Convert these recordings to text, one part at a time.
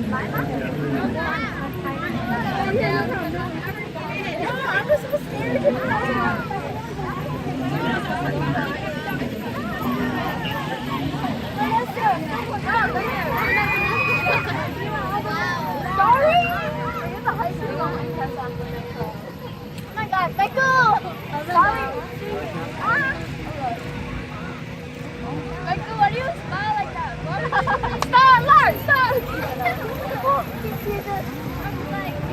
I was so scared. Sorry? It's a high school online test on the Oh my god, let go! Sorry. Ah. Michael, why do you smile like that? Stop, Lars, stop! I'm like,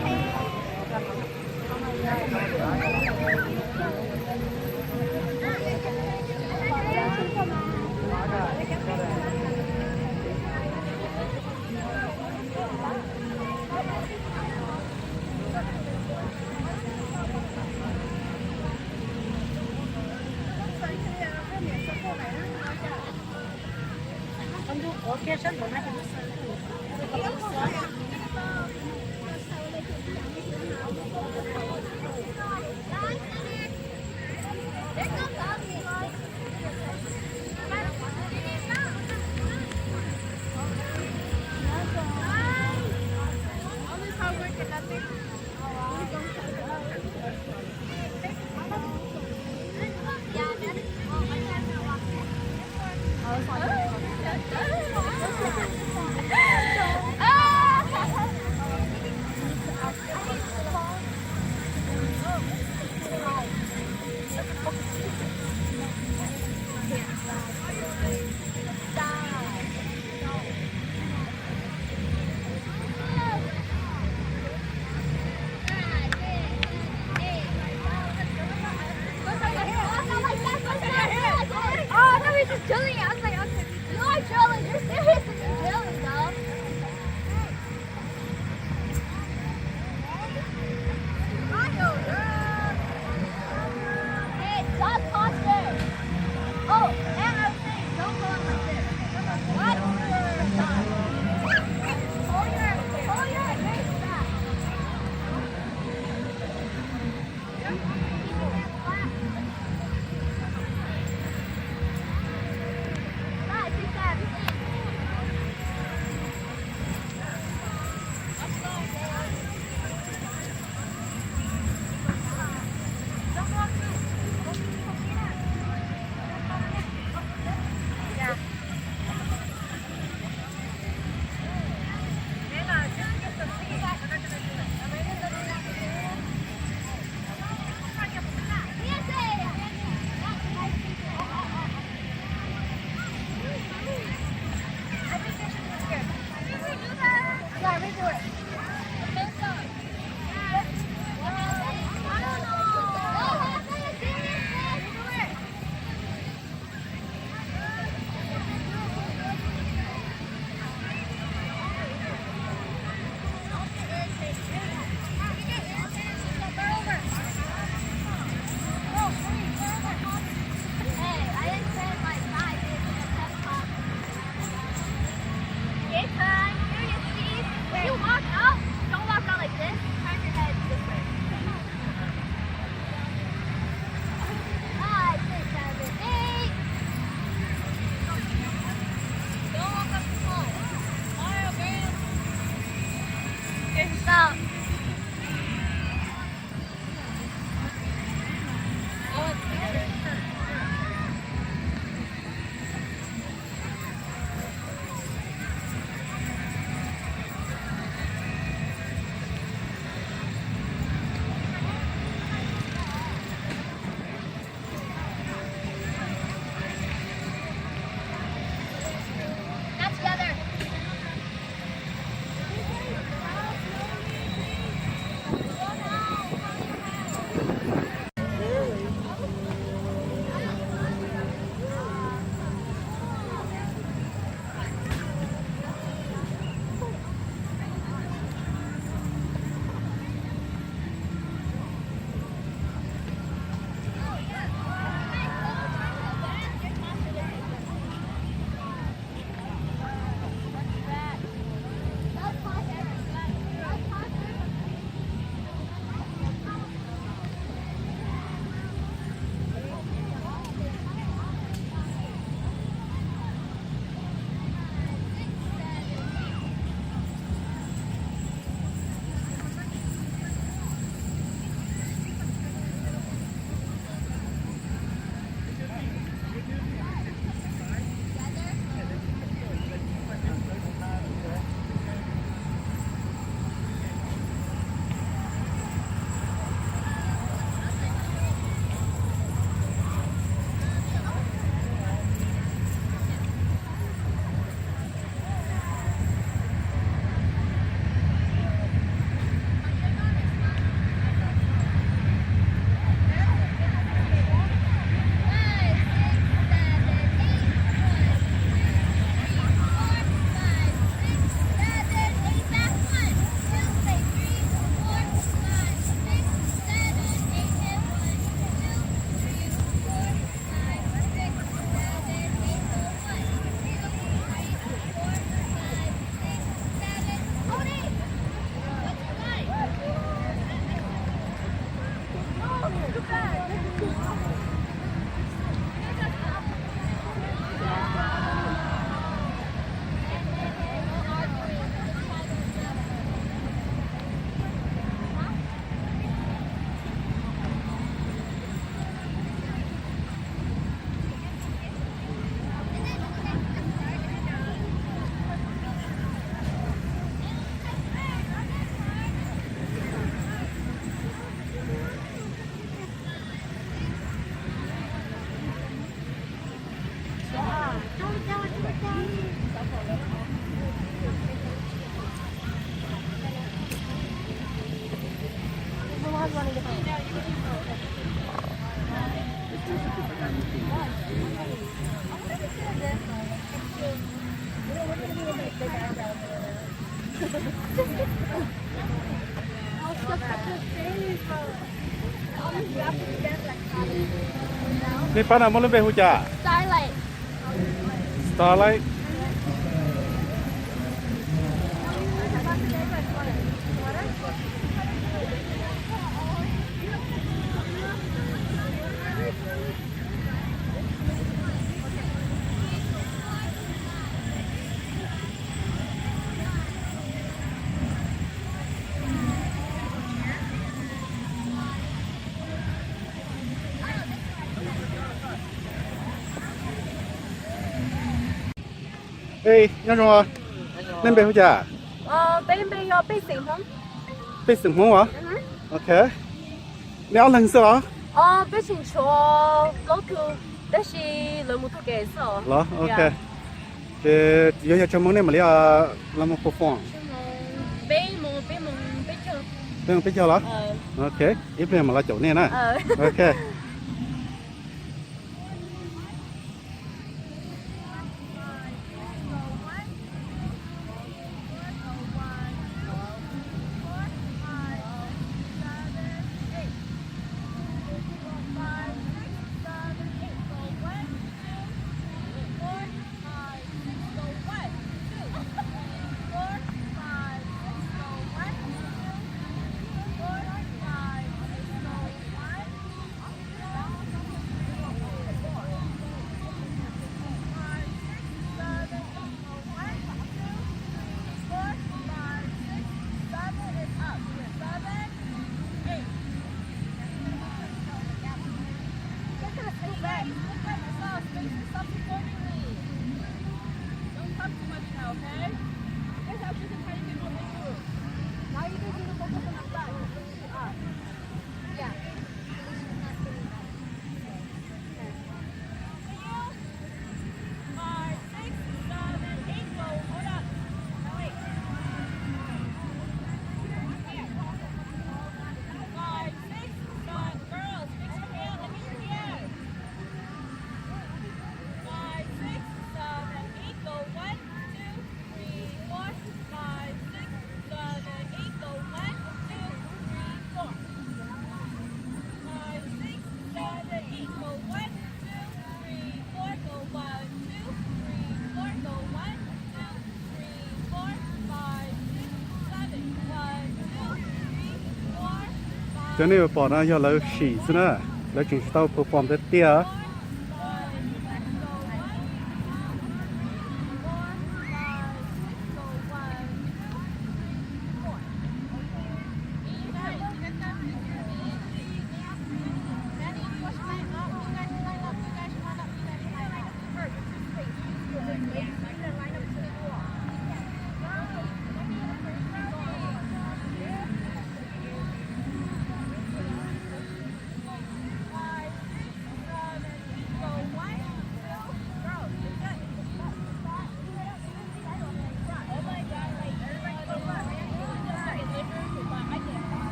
Ni pana mo lebih hujan. Starlight. Starlight. Hey, nhớ rồi. Nên bé hujan. Bên yo bên sinh không? Bé sinh không à? Ok. Nếu lần sau bên sinh cho lâu tu, đó là lần một thu cái số. Lo, ok. Thì giờ cho món này mà làm một perform. Bên chưa. Bên bây giờ lo. Ok. Ít bên mà là chỗ này nè. Ok. Cho nên bỏ ra cho lấy xỉ nữa, lấy chúng tao perform rất tia.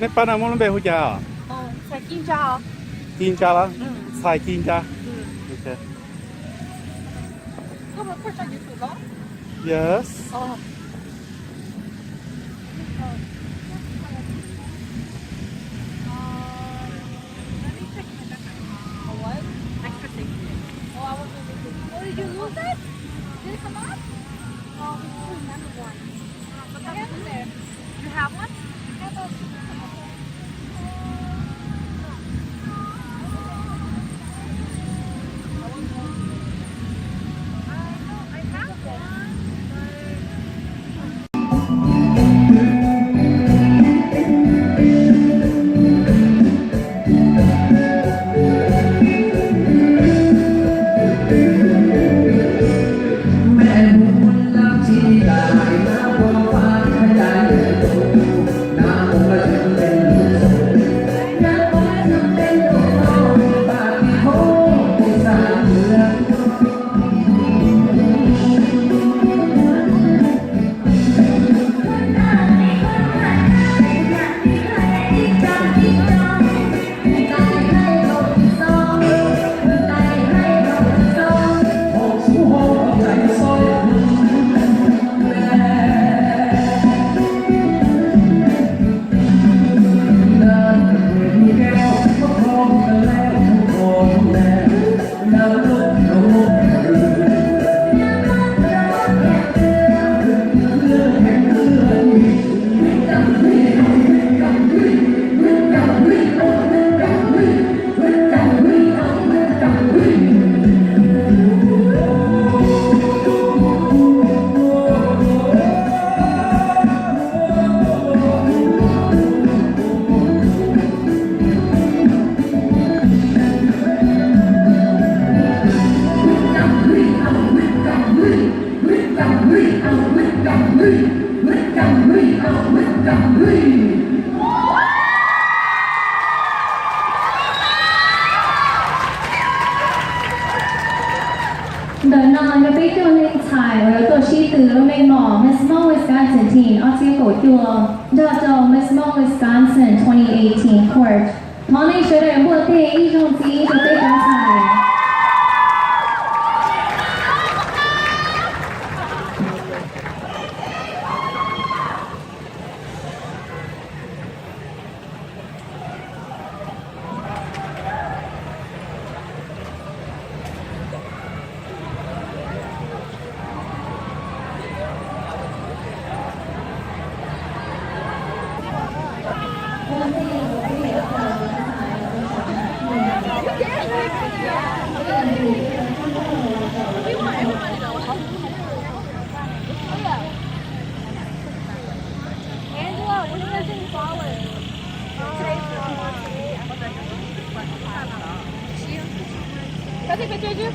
Nên bạn nào muốn bé hujan? Xài kim cha. Kim cha lá. Xài kim cha. Ok. Có một phần cho YouTube đó. Yes. Did you lose it? Did it come up? Oh, we don't remember one. But that was in there. You have one? I have a I know. The non-ubiquitous Thai 或者個師tử都未望 Miss Mo Wisconsin Teen 我知個叫 Miss Mo Wisconsin 2018 Court 同你學的獲得一種之一的非常彩。Angela, when are you getting flowers? Today's Can I take a picture of you?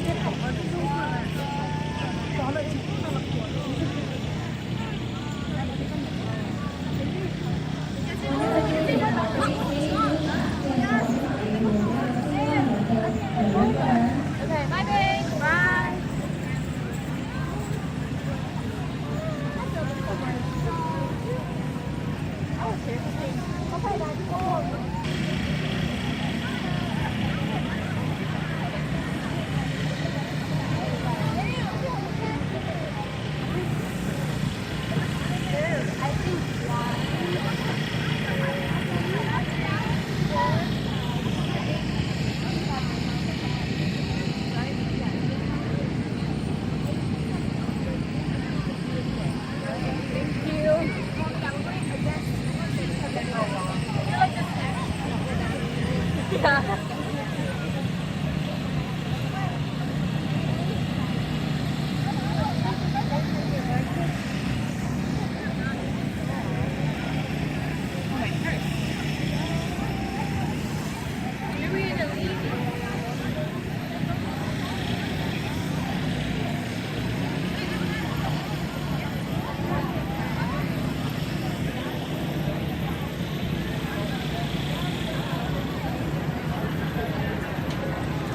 Okay, bye, babe. Bye.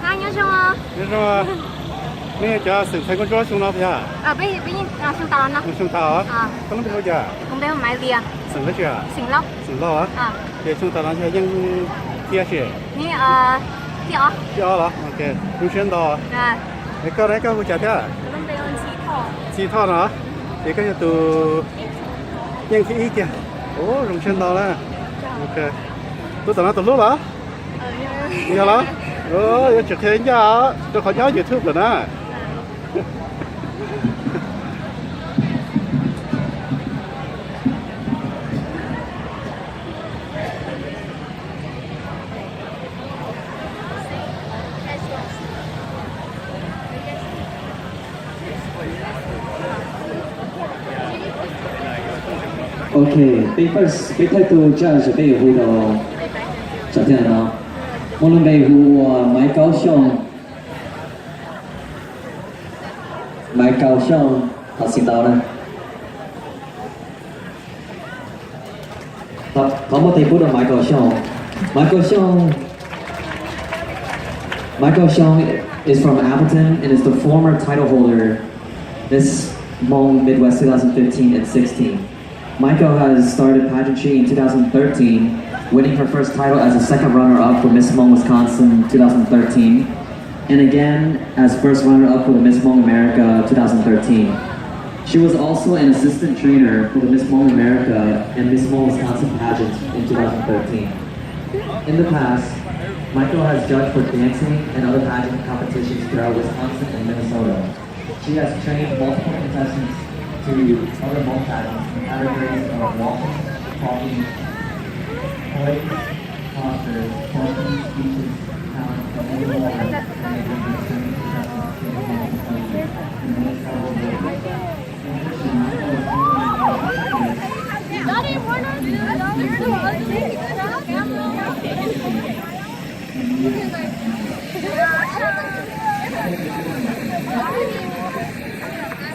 안녕하세요. 그래서 nè cho sự phải con chó xuống nó phải à? Bây giờ xuống tàu nó. Xuống tàu á? À. Có nó biết bao giờ? Không biết hôm nay gì à? Xuống hết chưa? Xỉn lắm. Xuống lo á? À. Thì xuống tàu nó sẽ dân kia chứ? Nè chị ó. Chị ó đó, ok. Cũng xuyên đó. Dạ. Đấy có của chả thế à? Hôm nay on chỉ thọ. Chỉ thọ nó? Thì cái từ dân thị ý kìa. Ồ, rung xuyên đó là. Ok. Tôi tao nó từ lúc đó. Nghe đó? Trực thế nhá. Tôi khỏi nhớ YouTube rồi nè. OK，俾 first 俾睇到 judge 俾回到昨天咯，無論你戶買高雄，頭先到啦。咁我哋嗰度買高雄is from Appleton and is the former title holder Miss Hmong Midwest 2015 and 16. Maiko has started pageantry in 2013, winning her first title as a second runner-up for Miss Hmong Wisconsin 2013, and again as first runner-up for the Miss Hmong America 2013. She was also an assistant trainer for the Miss Hmong America and Miss Hmong Wisconsin pageants in 2013. In the past, Maiko has judged for dancing and other pageant competitions throughout Wisconsin and Minnesota. She has trained multiple contestants to other Hmong pageants in categories of walking, talking, poise, posture, talking, speeches, talent, and many more. And they've been training contestants in Hmong countries in many several ways. In addition, Maiko is Daddy, we're not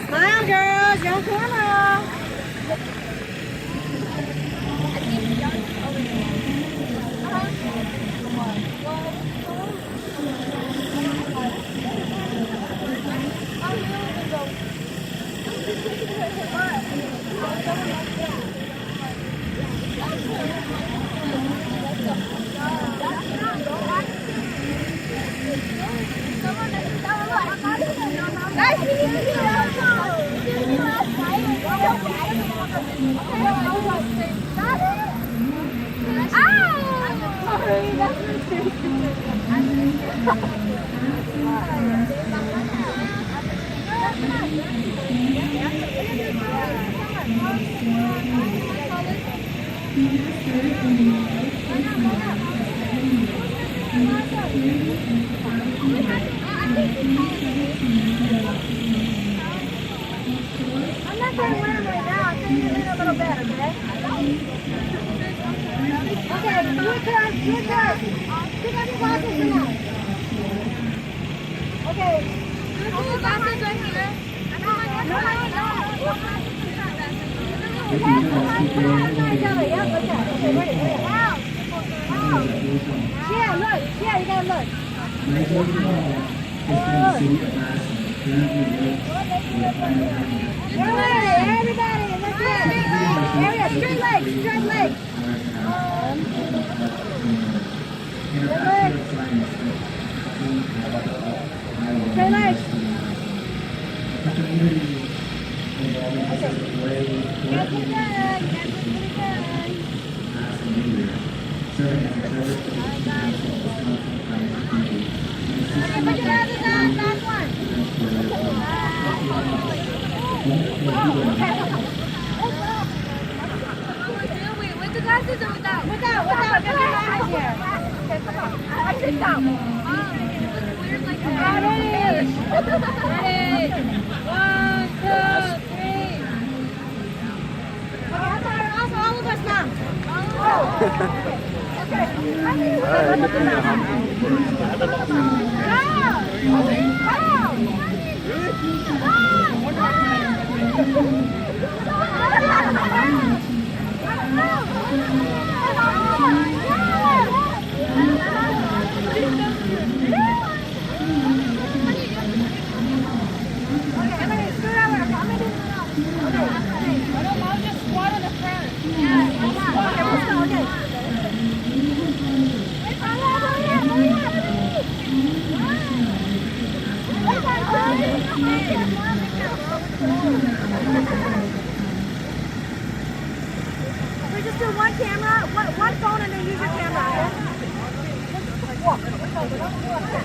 Smile, girls. Young camera. Guys, we need to do I'm not going to wear them right now. I'm going to use it a little bit, okay? Okay, your turn. Take off your glasses for now. Okay. Put your glasses right here. No. Yep, okay, ready. Wow. Yeah, look. Yeah, you gotta look. Everybody, let's go. Area, straight legs. Straight legs. Straight legs. That's pretty good. Okay, put your glasses on. Last one. Wait, with the glasses or without? Without. Get your eyes here. Okay, come on. I sit down. It looks weird like that. Ready? 1, 2, 3. Okay, I'm tired. Also, all of us now. Okay. We just do one camera.